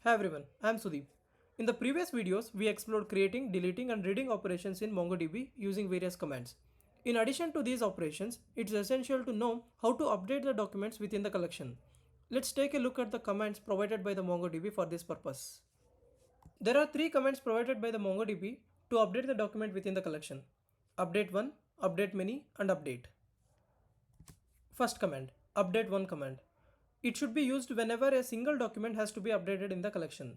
Hi everyone, I am Sudeep. In the previous videos, we explored creating, deleting and reading operations in MongoDB using various commands. In addition to these operations, it's essential to know how to update the documents within the collection. Let's take a look at the commands provided by the MongoDB for this purpose. There are three commands provided by the MongoDB to update the document within the collection. Update 1, update many and update. First command, update 1 command. It should be used whenever a single document has to be updated in the collection.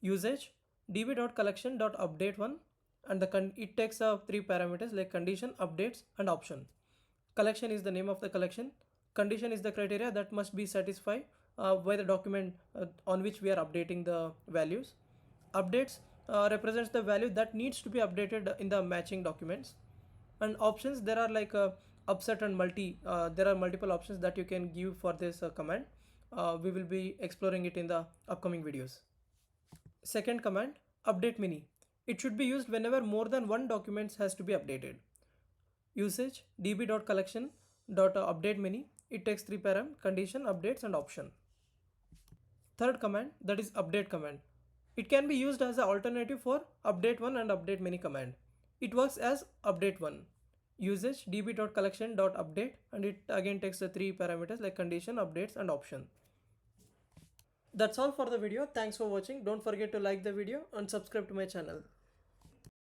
Usage db.collection.update1 and it takes three parameters like condition, updates and option. Collection is the name of the collection. Condition is the criteria that must be satisfied by the document on which we are updating the values. Updates represents the value that needs to be updated in the matching documents. And options, there are like upset and multi. There are multiple options that you can give for this command. We will be exploring it in the upcoming videos. Second command, update many. It should be used whenever more than one document has to be updated. Usage db.collection.update many. It takes three param, condition, updates and option. Third command, that is update command. It can be used as an alternative for update 1 and update many command. It works as update 1. Usage db.collection.update and it again takes the three parameters like condition, updates and option. That's all for the video. Thanks for watching. Don't forget to like the video and subscribe to my channel.